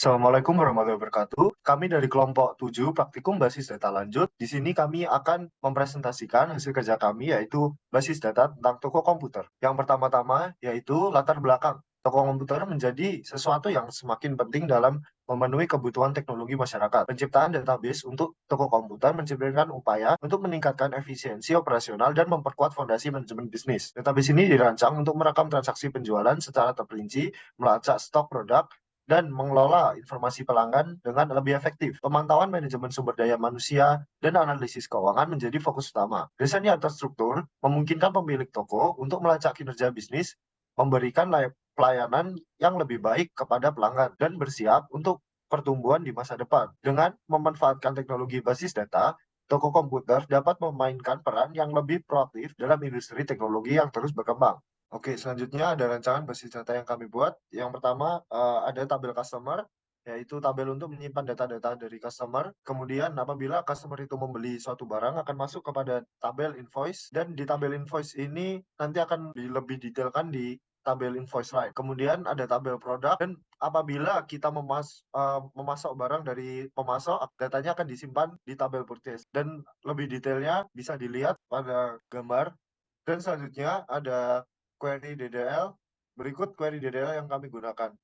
Assalamualaikum warahmatullahi wabarakatuh. Kami dari kelompok 7 praktikum basis data lanjut. Di sini kami akan mempresentasikan hasil kerja kami yaitu basis data tentang toko komputer. Yang pertama-tama yaitu latar belakang. Toko komputer menjadi sesuatu yang semakin penting dalam memenuhi kebutuhan teknologi masyarakat. Penciptaan database untuk toko komputer menciptakan upaya untuk meningkatkan efisiensi operasional dan memperkuat fondasi manajemen bisnis. Database ini dirancang untuk merekam transaksi penjualan secara terperinci, melacak stok produk, dan mengelola informasi pelanggan dengan lebih efektif. Pemantauan manajemen sumber daya manusia dan analisis keuangan menjadi fokus utama. Desain yang terstruktur memungkinkan pemilik toko untuk melacak kinerja bisnis, memberikan pelayanan yang lebih baik kepada pelanggan, dan bersiap untuk pertumbuhan di masa depan. Dengan memanfaatkan teknologi basis data, toko komputer dapat memainkan peran yang lebih proaktif dalam industri teknologi yang terus berkembang. Oke, selanjutnya ada rancangan basis data yang kami buat. Yang pertama, ada tabel customer, yaitu tabel untuk menyimpan data-data dari customer. Kemudian apabila customer itu membeli suatu barang akan masuk kepada tabel invoice, dan di tabel invoice ini nanti akan lebih detailkan di tabel invoice lain. Kemudian ada tabel produk, dan apabila kita memasok barang dari pemasok, datanya akan disimpan di tabel purchase. Dan lebih detailnya bisa dilihat pada gambar. Dan selanjutnya ada query DDL. Berikut query DDL yang kami gunakan.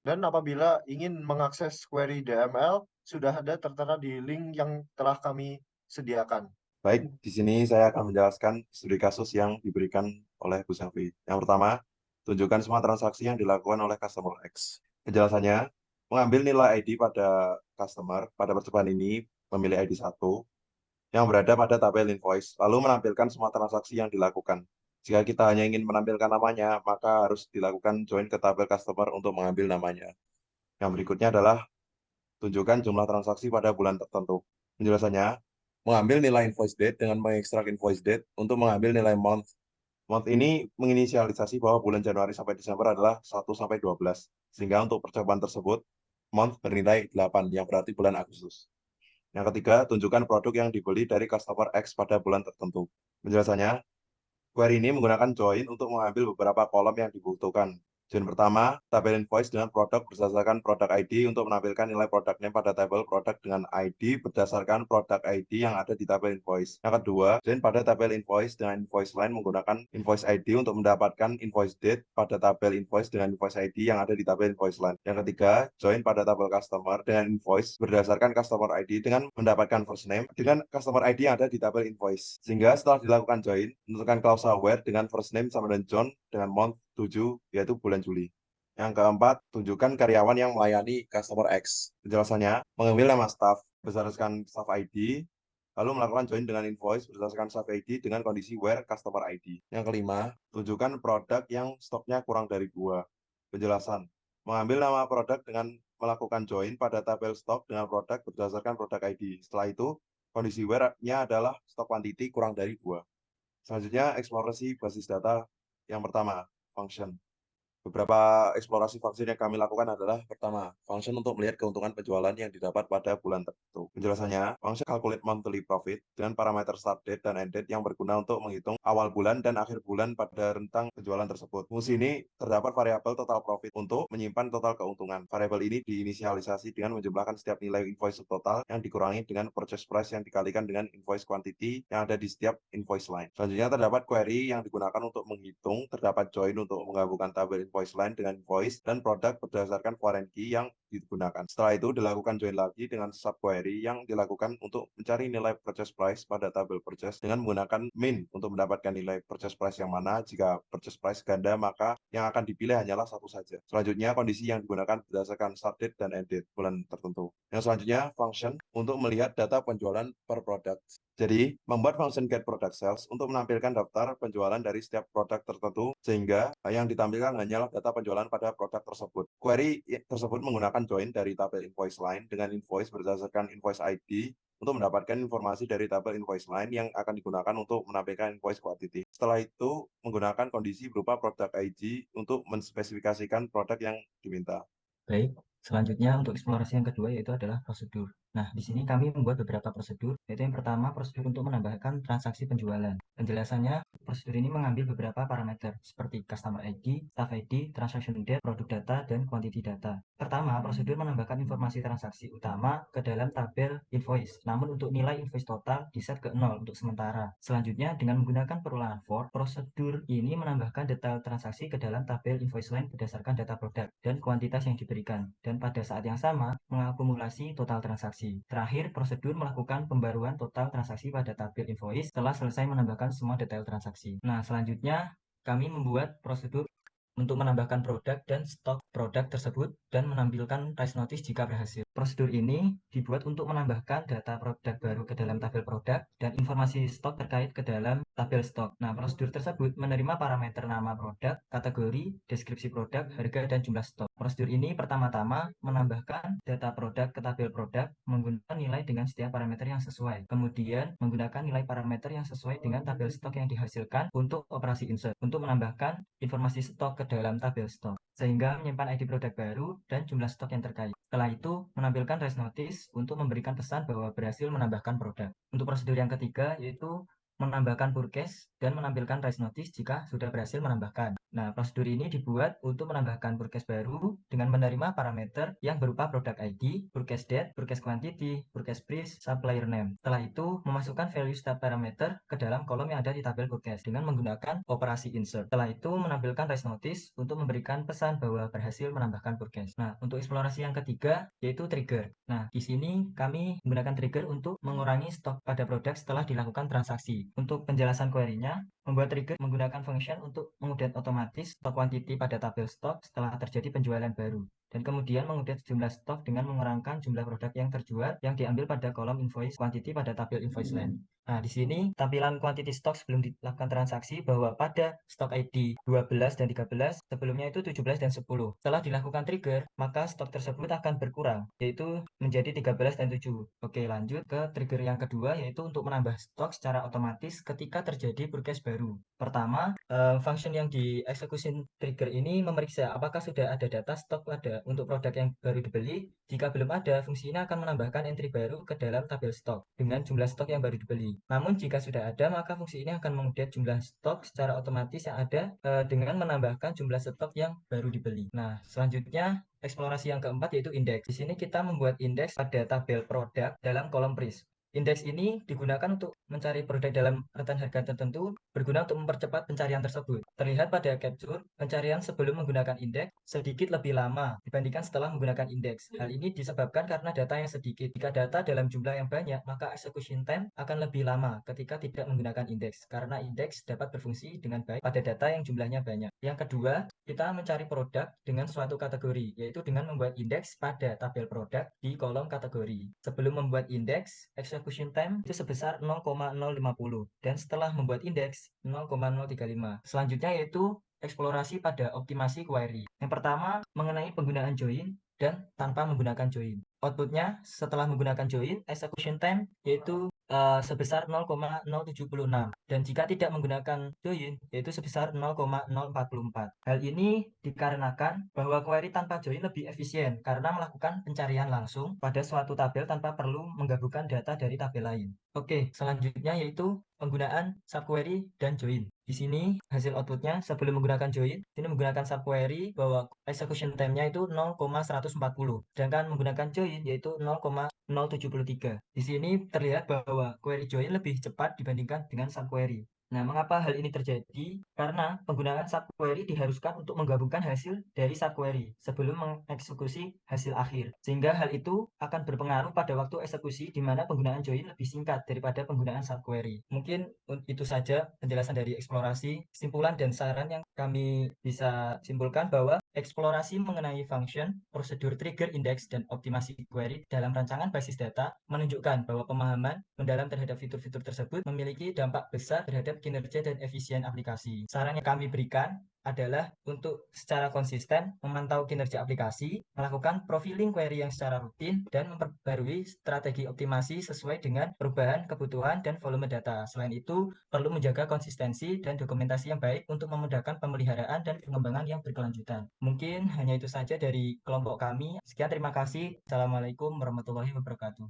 Dan apabila ingin mengakses query DML, sudah ada tertera di link yang telah kami sediakan. Baik, di sini saya akan menjelaskan studi kasus yang diberikan oleh Bu Selvi. Yang pertama, tunjukkan semua transaksi yang dilakukan oleh customer X. Penjelasannya, mengambil nilai ID pada customer, pada percobaan ini memilih ID 1 yang berada pada tabel invoice, lalu menampilkan semua transaksi yang dilakukan. Jika kita hanya ingin menampilkan namanya, maka harus dilakukan join ke tabel customer untuk mengambil namanya. Yang berikutnya adalah tunjukkan jumlah transaksi pada bulan tertentu. Penjelasannya, mengambil nilai invoice date dengan mengekstrak invoice date untuk mengambil nilai month. Month ini menginisialisasi bahwa bulan Januari sampai Desember adalah 1 sampai 12. Sehingga untuk percobaan tersebut, month bernilai 8, yang berarti bulan Agustus. Yang ketiga, tunjukkan produk yang dibeli dari customer X pada bulan tertentu. Penjelasannya, query ini menggunakan join untuk mengambil beberapa kolom yang dibutuhkan. Join pertama, tabel invoice dengan produk berdasarkan produk ID untuk menampilkan nilai produknya pada tabel produk dengan ID berdasarkan produk ID yang ada di tabel invoice. Yang kedua, join pada tabel invoice dengan invoice line menggunakan invoice ID untuk mendapatkan invoice date pada tabel invoice dengan invoice ID yang ada di tabel invoice line. Yang ketiga, join pada tabel customer dengan invoice berdasarkan customer ID dengan mendapatkan first name dengan customer ID yang ada di tabel invoice. Sehingga setelah dilakukan join, tentukan klausa where dengan first name sama dengan John dengan month 7, yaitu bulan Juli. Yang keempat, tunjukkan karyawan yang melayani customer X. Penjelasannya, mengambil nama staff berdasarkan staff ID, lalu melakukan join dengan invoice berdasarkan staff ID dengan kondisi where customer ID. Yang kelima, tunjukkan produk yang stoknya kurang dari 2. Penjelasan, mengambil nama produk dengan melakukan join pada tabel stok dengan produk berdasarkan produk ID. Setelah itu, kondisi where-nya adalah stok quantity kurang dari 2. Selanjutnya, eksplorasi basis data yang pertama, function. Beberapa eksplorasi function yang kami lakukan adalah pertama, function untuk melihat keuntungan penjualan yang didapat pada bulan tertentu. Penjelasannya, function calculate monthly profit dengan parameter start date dan end date yang berguna untuk menghitung awal bulan dan akhir bulan pada rentang penjualan tersebut. Fungsi ini terdapat variabel total profit untuk menyimpan total keuntungan. Variabel ini diinisialisasi dengan menjumlahkan setiap nilai invoice total yang dikurangi dengan purchase price yang dikalikan dengan invoice quantity yang ada di setiap invoice line. Selanjutnya terdapat query yang digunakan untuk menghitung, terdapat join untuk menggabungkan tabel invoice line dengan invoice dan produk berdasarkan foreign key yang digunakan. Setelah itu dilakukan join lagi dengan subquery yang dilakukan untuk mencari nilai purchase price pada tabel purchase dengan menggunakan min untuk mendapatkan nilai purchase price yang mana. Jika purchase price ganda, maka yang akan dipilih hanyalah satu saja. Selanjutnya kondisi yang digunakan berdasarkan start date dan end date bulan tertentu. Yang selanjutnya function untuk melihat data penjualan per produk. Jadi, membuat function get product sales untuk menampilkan daftar penjualan dari setiap produk tertentu, sehingga yang ditampilkan hanyalah data penjualan pada produk tersebut. Query tersebut menggunakan join dari tabel invoice line dengan invoice berdasarkan invoice ID untuk mendapatkan informasi dari tabel invoice line yang akan digunakan untuk menampilkan invoice quantity. Setelah itu, menggunakan kondisi berupa produk ID untuk menspesifikasikan produk yang diminta. Baik, selanjutnya untuk eksplorasi yang kedua yaitu adalah prosedur. Nah, di sini kami membuat beberapa prosedur, yaitu yang pertama prosedur untuk menambahkan transaksi penjualan. Penjelasannya, prosedur ini mengambil beberapa parameter seperti customer ID, staff ID, transaction date, produk data, dan quantity data. Pertama, prosedur menambahkan informasi transaksi utama ke dalam tabel invoice, namun untuk nilai invoice total di-set ke 0 untuk sementara. Selanjutnya, dengan menggunakan perulangan for, prosedur ini menambahkan detail transaksi ke dalam tabel invoice line berdasarkan data produk dan kuantitas yang diberikan, dan pada saat yang sama mengakumulasi total transaksi. Terakhir, prosedur melakukan pembaruan total transaksi pada tabel invoice setelah selesai menambahkan semua detail transaksi. Nah, selanjutnya kami membuat prosedur untuk menambahkan produk dan stok produk tersebut dan menampilkan price notice jika berhasil. Prosedur ini dibuat untuk menambahkan data produk baru ke dalam tabel produk dan informasi stok terkait ke dalam tabel stok. Nah, prosedur tersebut menerima parameter nama produk, kategori, deskripsi produk, harga, dan jumlah stok. Prosedur ini pertama-tama menambahkan data produk ke tabel produk menggunakan nilai dengan setiap parameter yang sesuai. Kemudian menggunakan nilai parameter yang sesuai dengan tabel stok yang dihasilkan untuk operasi insert untuk menambahkan informasi stok ke dalam tabel stok, sehingga menyimpan ID produk baru dan jumlah stok yang terkait. Setelah itu, menampilkan price notice untuk memberikan pesan bahwa berhasil menambahkan produk. Untuk prosedur yang ketiga, yaitu menambahkan purchase dan menampilkan price notice jika sudah berhasil menambahkan. Nah, prosedur ini dibuat untuk menambahkan purchase baru dengan menerima parameter yang berupa produk ID, purchase date, purchase quantity, purchase price, supplier name. Setelah itu, memasukkan value setiap parameter ke dalam kolom yang ada di tabel purchase dengan menggunakan operasi insert. Setelah itu, menampilkan price notice untuk memberikan pesan bahwa berhasil menambahkan purchase. Nah, untuk eksplorasi yang ketiga, yaitu trigger. Nah, di sini kami menggunakan trigger untuk mengurangi stok pada produk setelah dilakukan transaksi. Untuk penjelasan query-nya, membuat trigger menggunakan function untuk mengupdate otomatis stok quantity pada tabel stok setelah terjadi penjualan baru. Dan kemudian mengupdate jumlah stok dengan mengurangkan jumlah produk yang terjual yang diambil pada kolom invoice quantity pada tabel invoice line. Nah, di sini tampilan quantity stok sebelum dilakukan transaksi bahwa pada stok ID 12 dan 13, sebelumnya itu 17 dan 10. Setelah dilakukan trigger, maka stok tersebut akan berkurang, yaitu menjadi 13 dan 7. Oke, lanjut ke trigger yang kedua, yaitu untuk menambah stok secara otomatis ketika terjadi purchase baru. Pertama, function yang dieksekusi trigger ini memeriksa apakah sudah ada data stok pada untuk produk yang baru dibeli. Jika belum ada, fungsi ini akan menambahkan entry baru ke dalam tabel stok dengan jumlah stok yang baru dibeli. Namun jika sudah ada, maka fungsi ini akan mengupdate jumlah stok secara otomatis yang ada dengan menambahkan jumlah stok yang baru dibeli. Nah, selanjutnya eksplorasi yang keempat yaitu indeks. Di sini kita membuat indeks pada tabel produk dalam kolom price. Indeks ini digunakan untuk mencari produk dalam rentan harga tertentu, berguna untuk mempercepat pencarian tersebut. Terlihat pada capture, pencarian sebelum menggunakan indeks sedikit lebih lama dibandingkan setelah menggunakan indeks. Hal ini disebabkan karena data yang sedikit. Jika data dalam jumlah yang banyak, maka execution time akan lebih lama ketika tidak menggunakan indeks, karena indeks dapat berfungsi dengan baik pada data yang jumlahnya banyak. Yang kedua, kita mencari produk dengan suatu kategori, yaitu dengan membuat indeks pada tabel produk di kolom kategori. Sebelum membuat indeks, execution time itu sebesar 0,050 dan setelah membuat indeks 0,035. Selanjutnya yaitu eksplorasi pada optimasi query. Yang pertama, mengenai penggunaan join dan tanpa menggunakan join. Outputnya setelah menggunakan join, execution time yaitu sebesar 0,076 dan jika tidak menggunakan join yaitu sebesar 0,044. Hal ini dikarenakan bahwa query tanpa join lebih efisien karena melakukan pencarian langsung pada suatu tabel tanpa perlu menggabungkan data dari tabel lain. Oke, selanjutnya yaitu penggunaan subquery dan join. Di sini hasil outputnya sebelum menggunakan join, ini menggunakan subquery bahwa execution time-nya itu 0,140, sedangkan menggunakan join yaitu 0,073. Di sini terlihat bahwa query join lebih cepat dibandingkan dengan subquery. Nah, mengapa hal ini terjadi? Karena penggunaan subquery diharuskan untuk menggabungkan hasil dari subquery sebelum mengeksekusi hasil akhir. Sehingga hal itu akan berpengaruh pada waktu eksekusi di mana penggunaan join lebih singkat daripada penggunaan subquery. Mungkin itu saja penjelasan dari eksplorasi. Kesimpulan dan saran yang kami bisa simpulkan bahwa eksplorasi mengenai function, prosedur trigger index, dan optimasi query dalam rancangan basis data menunjukkan bahwa pemahaman mendalam terhadap fitur-fitur tersebut memiliki dampak besar terhadap kinerja dan efisien aplikasi. Saran yang kami berikan adalah untuk secara konsisten memantau kinerja aplikasi, melakukan profiling query yang secara rutin, dan memperbarui strategi optimasi sesuai dengan perubahan kebutuhan dan volume data. Selain itu, perlu menjaga konsistensi dan dokumentasi yang baik untuk memudahkan pemeliharaan dan pengembangan yang berkelanjutan. Mungkin hanya itu saja dari kelompok kami. Sekian, terima kasih. Assalamualaikum warahmatullahi wabarakatuh.